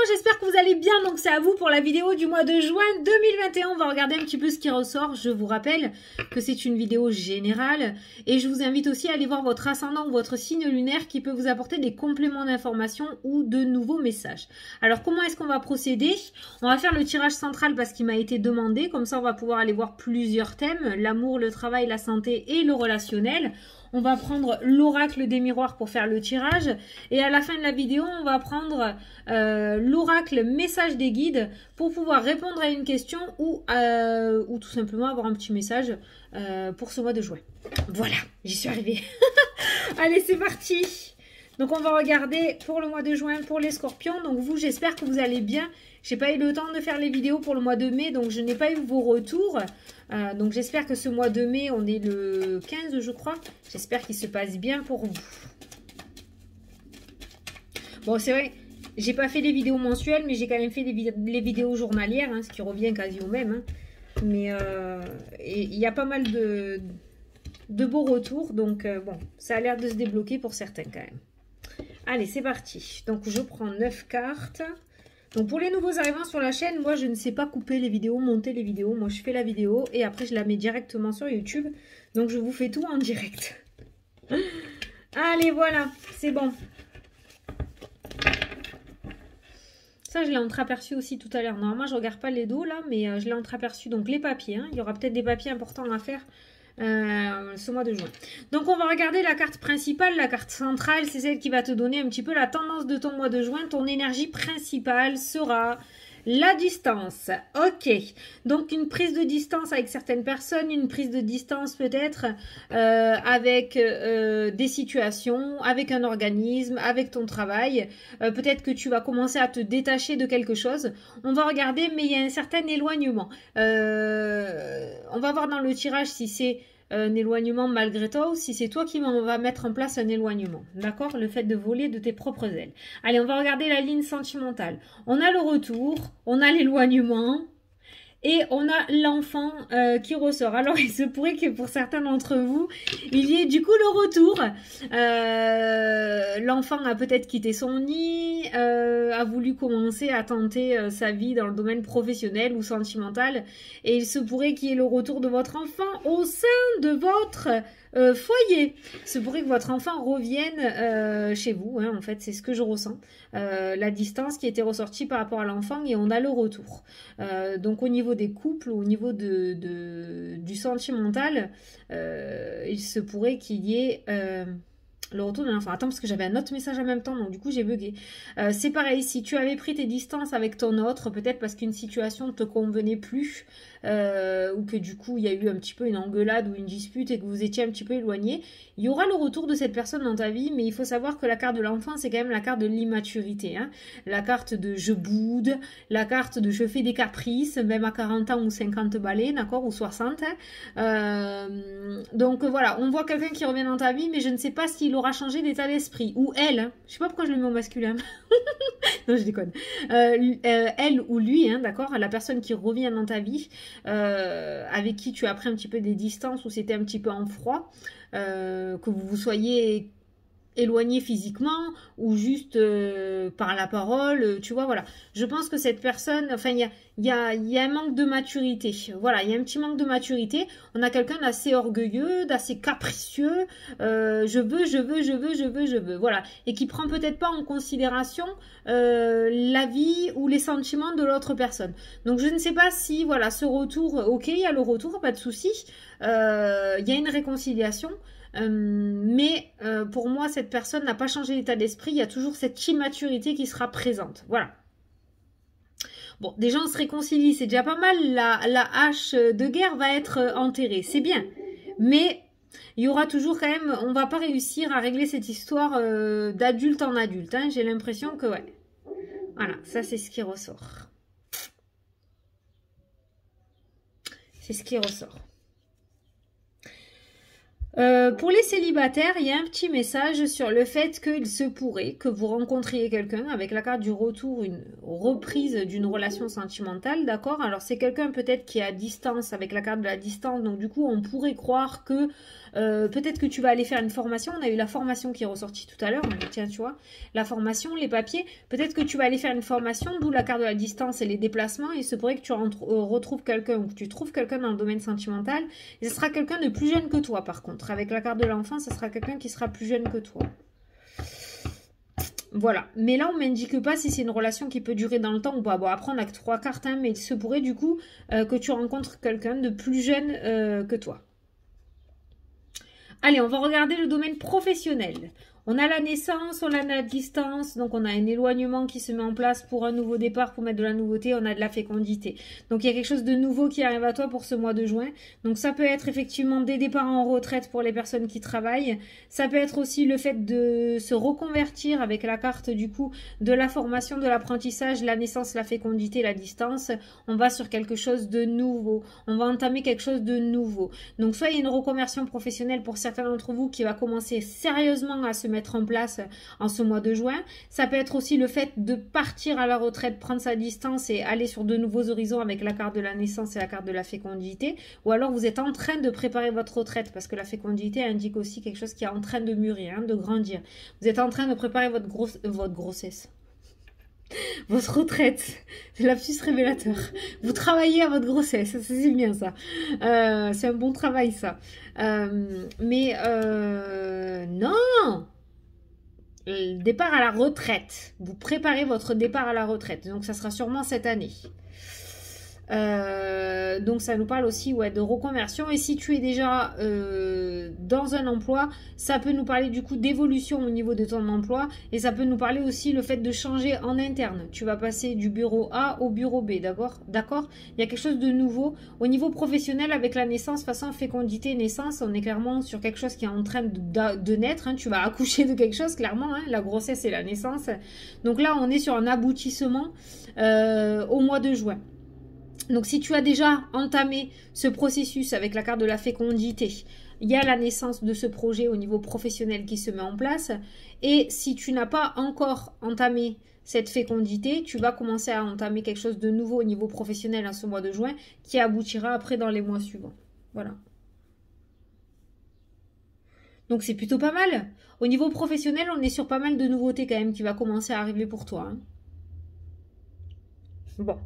J'espère que vous allez bien. Donc c'est à vous pour la vidéo du mois de juin 2021. On va regarder un petit peu ce qui ressort. Je vous rappelle que c'est une vidéo générale et je vous invite aussi à aller voir votre ascendant ou votre signe lunaire qui peut vous apporter des compléments d'information ou de nouveaux messages. Alors comment est-ce qu'on va procéder? On va faire le tirage central parce qu'il m'a été demandé. Comme ça on va pouvoir aller voir plusieurs thèmes: l'amour, le travail, la santé et le relationnel. On va prendre l'oracle des miroirs pour faire le tirage. Et à la fin de la vidéo, on va prendre l'oracle message des guides pour pouvoir répondre à une question ou tout simplement avoir un petit message pour ce mois de juin. Voilà, j'y suis arrivée. Allez, c'est parti. Donc, on va regarder pour le mois de juin pour les scorpions. Donc, vous, j'espère que vous allez bien. J'ai pas eu le temps de faire les vidéos pour le mois de mai, donc je n'ai pas eu vos retours. Donc j'espère que ce mois de mai, on est le 15 je crois. J'espère qu'il se passe bien pour vous. Bon, c'est vrai, j'ai pas fait les vidéos mensuelles, mais j'ai quand même fait les vidéos journalières, hein, ce qui revient quasi au même. Hein. Mais il y a pas mal de beaux retours, donc bon, ça a l'air de se débloquer pour certains quand même. Allez, c'est parti. Donc je prends 9 cartes. Donc pour les nouveaux arrivants sur la chaîne, moi je ne sais pas couper les vidéos, monter les vidéos. Moi je fais la vidéo et après je la mets directement sur YouTube. Donc je vous fais tout en direct. Allez, voilà, c'est bon. Ça je l'ai entreaperçu aussi tout à l'heure. Normalement je ne regarde pas les dos là, mais je l'ai entreaperçu. Donc les papiers, hein. Il y aura peut-être des papiers importants à faire ce mois de juin. Donc on va regarder la carte principale, la carte centrale, c'est celle qui va te donner un petit peu la tendance de ton mois de juin. Ton énergie principale sera la distance. Ok, donc une prise de distance avec certaines personnes, une prise de distance peut-être avec des situations, avec un organisme, avec ton travail. Peut-être que tu vas commencer à te détacher de quelque chose. On va regarder, mais il y a un certain éloignement. On va voir dans le tirage si c'est un éloignement malgré toi ou si c'est toi qui va mettre en place un éloignement. D'accord? Le fait de voler de tes propres ailes. Allez, on va regarder la ligne sentimentale. On a le retour, on a l'éloignement et on a l'enfant qui ressort. Alors, il se pourrait que pour certains d'entre vous, il y ait du coup le retour. L'enfant a peut-être quitté son nid, a voulu commencer à tenter sa vie dans le domaine professionnel ou sentimental. Et il se pourrait qu'il y ait le retour de votre enfant au sein de votre foyer. Il se pourrait que votre enfant revienne chez vous. Hein, en fait, c'est ce que je ressens. La distance qui était ressortie par rapport à l'enfant et on a le retour. Donc, au niveau des couples, au niveau du sentimental, il se pourrait qu'il y ait le retour de l'enfant. Attends, parce que j'avais un autre message en même temps, donc du coup j'ai bugué. C'est pareil, si tu avais pris tes distances avec ton autre, peut-être parce qu'une situation ne te convenait plus, ou que du coup il y a eu un petit peu une engueulade ou une dispute et que vous étiez un petit peu éloigné, il y aura le retour de cette personne dans ta vie, mais il faut savoir que la carte de l'enfant, c'est quand même la carte de l'immaturité. Hein. La carte de je boude, la carte de je fais des caprices, même à 40 ans ou 50 balais, d'accord, ou 60. Hein. Donc voilà, on voit quelqu'un qui revient dans ta vie, mais je ne sais pas s'il aura changé d'état d'esprit. Ou elle, hein. Je sais pas pourquoi je le mets au masculin. Non, je déconne. Elle ou lui, hein, d'accord, la personne qui revient dans ta vie, avec qui tu as pris un petit peu des distances ou c'était un petit peu en froid, que vous soyez éloigné physiquement ou juste par la parole, tu vois, voilà. Je pense que cette personne, enfin, il y a un manque de maturité. Voilà, il y a un petit manque de maturité. On a quelqu'un d'assez orgueilleux, d'assez capricieux, je veux, voilà. Et qui prend peut-être pas en considération la vie ou les sentiments de l'autre personne. Donc, je ne sais pas si, voilà, ce retour, ok, il y a le retour, pas de souci. Il y a une réconciliation. Mais pour moi, cette personne n'a pas changé d'état d'esprit. Il y a toujours cette immaturité qui sera présente. Voilà. Bon, déjà, on se réconcilie. C'est déjà pas mal. La hache de guerre va être enterrée. C'est bien. Mais il y aura toujours quand même... On va pas réussir à régler cette histoire d'adulte en adulte. Hein. J'ai l'impression que... Ouais. Voilà, ça, c'est ce qui ressort. C'est ce qui ressort. Pour les célibataires, il y a un petit message sur le fait qu'il se pourrait que vous rencontriez quelqu'un avec la carte du retour, une reprise d'une relation sentimentale, d'accord? Alors c'est quelqu'un peut-être qui est à distance avec la carte de la distance, donc du coup on pourrait croire que peut-être que tu vas aller faire une formation. On a eu la formation qui est ressortie tout à l'heure, tiens tu vois, la formation, les papiers, peut-être que tu vas aller faire une formation, d'où la carte de la distance et les déplacements, et il se pourrait que tu retrouves quelqu'un ou que tu trouves quelqu'un dans le domaine sentimental, et ce sera quelqu'un de plus jeune que toi par contre. Avec la carte de l'enfant, ce sera quelqu'un qui sera plus jeune que toi. Voilà. Mais là, on ne m'indique pas si c'est une relation qui peut durer dans le temps ou pas. Bon, après, on n'a que 3 cartes, hein, mais il se pourrait du coup que tu rencontres quelqu'un de plus jeune que toi. Allez, on va regarder le domaine professionnel. On a la naissance, on a la distance, donc on a un éloignement qui se met en place pour un nouveau départ, pour mettre de la nouveauté, on a de la fécondité. Donc il y a quelque chose de nouveau qui arrive à toi pour ce mois de juin. Donc ça peut être effectivement des départs en retraite pour les personnes qui travaillent. Ça peut être aussi le fait de se reconvertir avec la carte du coup de la formation, de l'apprentissage, la naissance, la fécondité, la distance. On va sur quelque chose de nouveau. On va entamer quelque chose de nouveau. Donc soit il y a une reconversion professionnelle pour certains d'entre vous qui va commencer sérieusement à se mettre en place en ce mois de juin. Ça peut être aussi le fait de partir à la retraite, prendre sa distance et aller sur de nouveaux horizons avec la carte de la naissance et la carte de la fécondité. Ou alors vous êtes en train de préparer votre retraite parce que la fécondité indique aussi quelque chose qui est en train de mûrir, hein, de grandir. Vous êtes en train de préparer votre grossesse. Votre retraite, c'est lapsus révélateur. Vous travaillez à votre grossesse, c'est bien ça. C'est un bon travail ça. Non, le départ à la retraite. Vous préparez votre départ à la retraite. Donc ça sera sûrement cette année. Donc ça nous parle aussi de reconversion. Et si tu es déjà dans un emploi, ça peut nous parler du coup d'évolution au niveau de ton emploi. Et ça peut nous parler aussi le fait de changer en interne. Tu vas passer du bureau A au bureau B, d'accord? Il y a quelque chose de nouveau. Au niveau professionnel, avec la naissance, façon fécondité, naissance, on est clairement sur quelque chose qui est en train de naître, hein. Tu vas accoucher de quelque chose, clairement, hein. La grossesse et la naissance. Donc là, on est sur un aboutissement au mois de juin. Donc si tu as déjà entamé ce processus avec la carte de la fécondité, il y a la naissance de ce projet au niveau professionnel qui se met en place. Et si tu n'as pas encore entamé cette fécondité, tu vas commencer à entamer quelque chose de nouveau au niveau professionnel en ce mois de juin qui aboutira après dans les mois suivants. Voilà. Donc c'est plutôt pas mal. Au niveau professionnel, on est sur pas mal de nouveautés quand même qui va commencer à arriver pour toi, hein. Bon.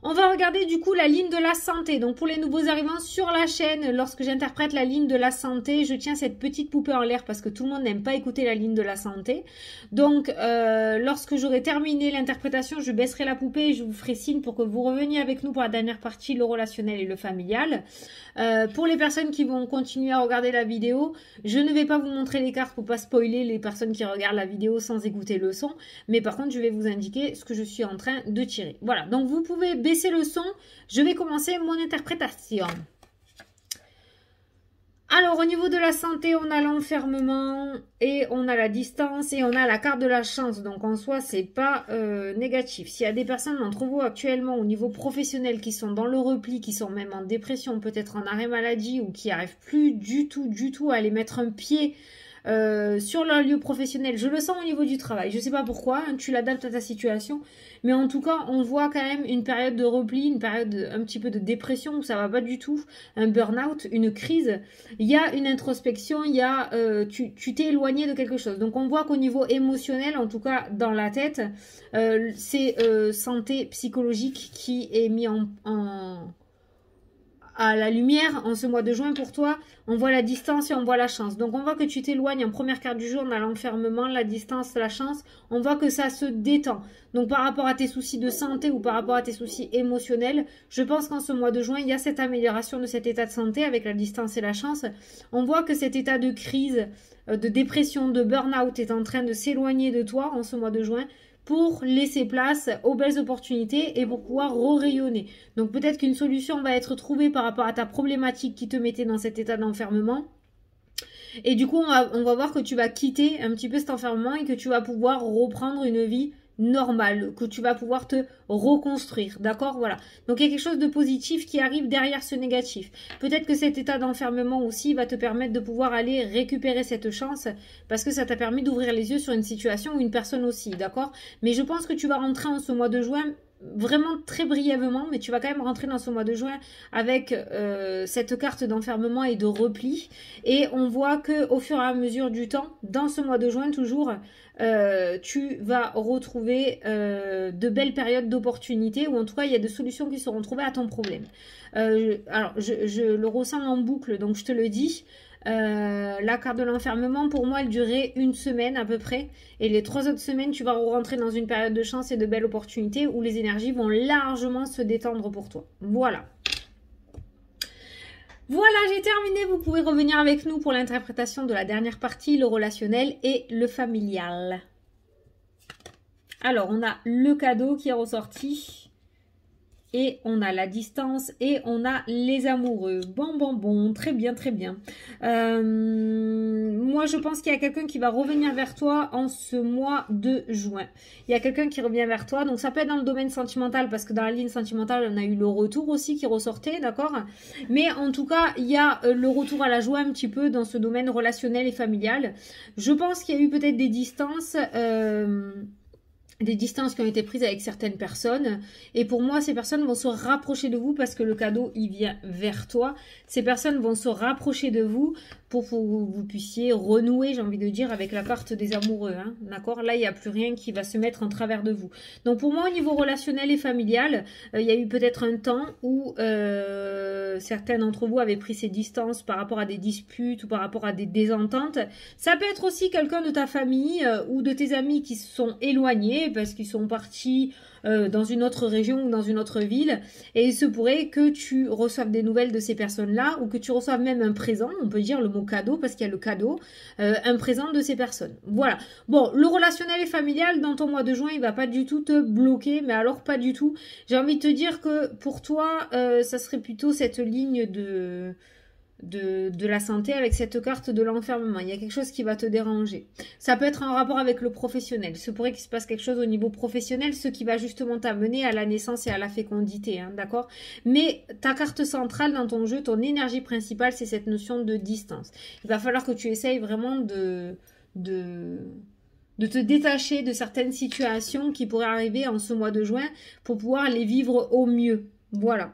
On va regarder du coup la ligne de la santé. Donc pour les nouveaux arrivants sur la chaîne, lorsque j'interprète la ligne de la santé, je tiens cette petite poupée en l'air parce que tout le monde n'aime pas écouter la ligne de la santé. Donc lorsque j'aurai terminé l'interprétation, je baisserai la poupée et je vous ferai signe pour que vous reveniez avec nous pour la dernière partie, le relationnel et le familial. Pour les personnes qui vont continuer à regarder la vidéo, je ne vais pas vous montrer les cartes pour pas spoiler les personnes qui regardent la vidéo sans écouter le son. Mais par contre, je vais vous indiquer ce que je suis en train de tirer. Voilà, donc vous pouvez baisser le son. Je vais commencer mon interprétation. Alors, au niveau de la santé, on a l'enfermement et on a la distance et on a la carte de la chance. Donc, en soi, c'est pas négatif. S'il y a des personnes d'entre vous actuellement au niveau professionnel qui sont dans le repli, qui sont même en dépression, peut-être en arrêt maladie ou qui n'arrivent plus du tout à aller mettre un pied sur leur lieu professionnel, je le sens au niveau du travail, je sais pas pourquoi, hein, tu l'adaptes à ta situation, mais en tout cas on voit quand même une période de repli, une période un petit peu de dépression où ça va pas du tout, un burn-out, une crise, il y a une introspection, il y a tu t'es éloigné de quelque chose, donc on voit qu'au niveau émotionnel, en tout cas dans la tête, c'est santé psychologique qui est mis à la lumière en ce mois de juin pour toi. On voit la distance et on voit la chance. Donc on voit que tu t'éloignes en première carte du jour, on a l'enfermement, la distance, la chance. On voit que ça se détend. Donc par rapport à tes soucis de santé ou par rapport à tes soucis émotionnels, je pense qu'en ce mois de juin, il y a cette amélioration de cet état de santé avec la distance et la chance. On voit que cet état de crise, de dépression, de burn-out est en train de s'éloigner de toi en ce mois de juin, pour laisser place aux belles opportunités et pour pouvoir rayonner. Donc peut-être qu'une solution va être trouvée par rapport à ta problématique qui te mettait dans cet état d'enfermement. Et du coup, on va voir que tu vas quitter un petit peu cet enfermement et que tu vas pouvoir reprendre une vie normal, que tu vas pouvoir te reconstruire, d'accord? Voilà. Donc, il y a quelque chose de positif qui arrive derrière ce négatif. Peut-être que cet état d'enfermement aussi va te permettre de pouvoir aller récupérer cette chance parce que ça t'a permis d'ouvrir les yeux sur une situation ou une personne aussi, d'accord? Mais je pense que tu vas rentrer en ce mois de juin vraiment très brièvement, mais tu vas quand même rentrer dans ce mois de juin avec cette carte d'enfermement et de repli. Et on voit que au fur et à mesure du temps, dans ce mois de juin toujours, tu vas retrouver de belles périodes d'opportunités, ou en tout cas, il y a des solutions qui seront trouvées à ton problème. Alors, je le ressens en boucle, donc je te le dis. La carte de l'enfermement, pour moi, elle durait une semaine à peu près. Et les 3 autres semaines, tu vas rentrer dans une période de chance et de belles opportunités où les énergies vont largement se détendre pour toi. Voilà. Voilà, j'ai terminé. Vous pouvez revenir avec nous pour l'interprétation de la dernière partie, le relationnel et le familial. Alors, on a le cadeau qui est ressorti. Et on a la distance et on a les amoureux. Bon. Très bien, très bien. Moi, je pense qu'il y a quelqu'un qui va revenir vers toi en ce mois de juin. Il y a quelqu'un qui revient vers toi. Donc, ça peut être dans le domaine sentimental parce que dans la ligne sentimentale, on a eu le retour aussi qui ressortait, d'accord? Mais en tout cas, il y a le retour à la joie un petit peu dans ce domaine relationnel et familial. Je pense qu'il y a eu peut-être des distances... des distances qui ont été prises avec certaines personnes. Et pour moi, ces personnes vont se rapprocher de vous parce que le cadeau, il vient vers toi. Ces personnes vont se rapprocher de vous pour que vous puissiez renouer, j'ai envie de dire, avec la carte des amoureux. Hein, d'accord? Là, il n'y a plus rien qui va se mettre en travers de vous. Donc, pour moi, au niveau relationnel et familial, il y a eu peut-être un temps où certains d'entre vous avaient pris ces distances par rapport à des disputes ou par rapport à des désententes. Ça peut être aussi quelqu'un de ta famille ou de tes amis qui se sont éloignés parce qu'ils sont partis dans une autre région ou dans une autre ville. Et il se pourrait que tu reçoives des nouvelles de ces personnes-là ou que tu reçoives même un présent, on peut dire le mot cadeau parce qu'il y a le cadeau, un présent de ces personnes. Voilà. Bon, le relationnel et familial, dans ton mois de juin, il va pas du tout te bloquer, mais alors pas du tout. J'ai envie de te dire que pour toi, ça serait plutôt cette ligne de la santé avec cette carte de l'enfermement. Il y a quelque chose qui va te déranger. Ça peut être en rapport avec le professionnel. Il se pourrait qu'il se passe quelque chose au niveau professionnel, ce qui va justement t'amener à la naissance et à la fécondité, hein, d'accord? Mais ta carte centrale dans ton jeu, ton énergie principale, c'est cette notion de distance. Il va falloir que tu essayes vraiment de te détacher de certaines situations qui pourraient arriver en ce mois de juin pour pouvoir les vivre au mieux. Voilà.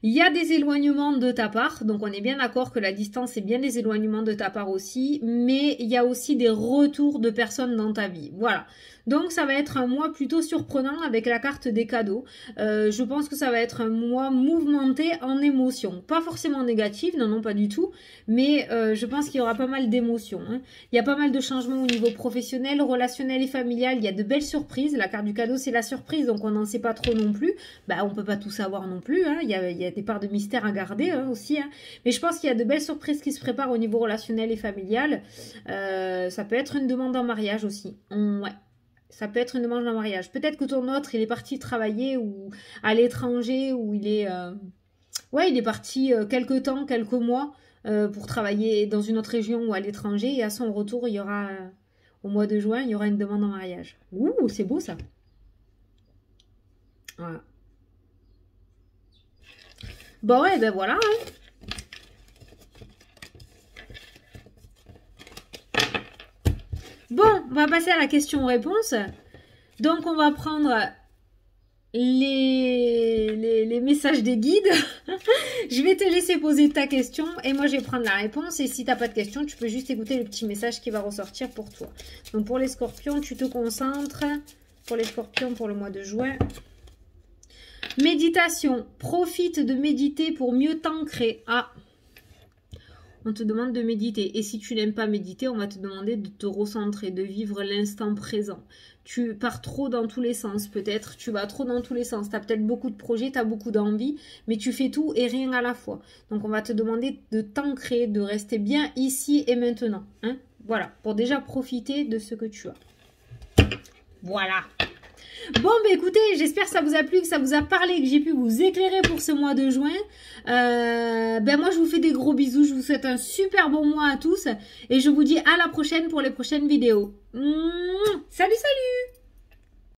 Il y a des éloignements de ta part, donc on est bien d'accord que la distance est bien des éloignements de ta part aussi, mais il y a aussi des retours de personnes dans ta vie. Voilà. Donc ça va être un mois plutôt surprenant avec la carte des cadeaux. Je pense que ça va être un mois mouvementé en émotions. Pas forcément négatif, non, pas du tout, mais je pense qu'il y aura pas mal d'émotions. Hein. Il y a pas mal de changements au niveau professionnel, relationnel et familial. Il y a de belles surprises. La carte du cadeau, c'est la surprise, donc on n'en sait pas trop non plus. Bah, on peut pas tout savoir non plus. Hein. Il y a des parts de mystère à garder hein, aussi. Hein. Mais je pense qu'il y a de belles surprises qui se préparent au niveau relationnel et familial. Ça peut être une demande en mariage aussi. Ouais. Ça peut être une demande en mariage. Peut-être que ton autre, il est parti travailler ou à l'étranger, ou il est... Ouais, il est parti quelques temps, quelques mois pour travailler dans une autre région ou à l'étranger. Et à son retour, il y aura, au mois de juin, il y aura une demande en mariage. Ouh, c'est beau ça. Voilà. Bon, ouais, ben voilà. Hein. Bon, on va passer à la question-réponse. Donc, on va prendre les messages des guides. Je vais te laisser poser ta question et moi, je vais prendre la réponse. Et si tu n'as pas de question, tu peux juste écouter le petit message qui va ressortir pour toi. Donc, pour les scorpions, tu te concentres. Pour les scorpions, pour le mois de juin. Méditation. Profite de méditer pour mieux t'ancrer. Ah, on te demande de méditer. Et si tu n'aimes pas méditer, on va te demander de te recentrer, de vivre l'instant présent. Tu pars trop dans tous les sens, peut-être. Tu vas trop dans tous les sens. Tu as peut-être beaucoup de projets, tu as beaucoup d'envie, mais tu fais tout et rien à la fois. Donc, on va te demander de t'ancrer, de rester bien ici et maintenant. Hein, voilà, pour déjà profiter de ce que tu as. Voilà. Bon, bah écoutez, j'espère que ça vous a plu, que ça vous a parlé, que j'ai pu vous éclairer pour ce mois de juin. Ben moi, je vous fais des gros bisous. Je vous souhaite un super bon mois à tous. Et je vous dis à la prochaine pour les prochaines vidéos. Salut, salut!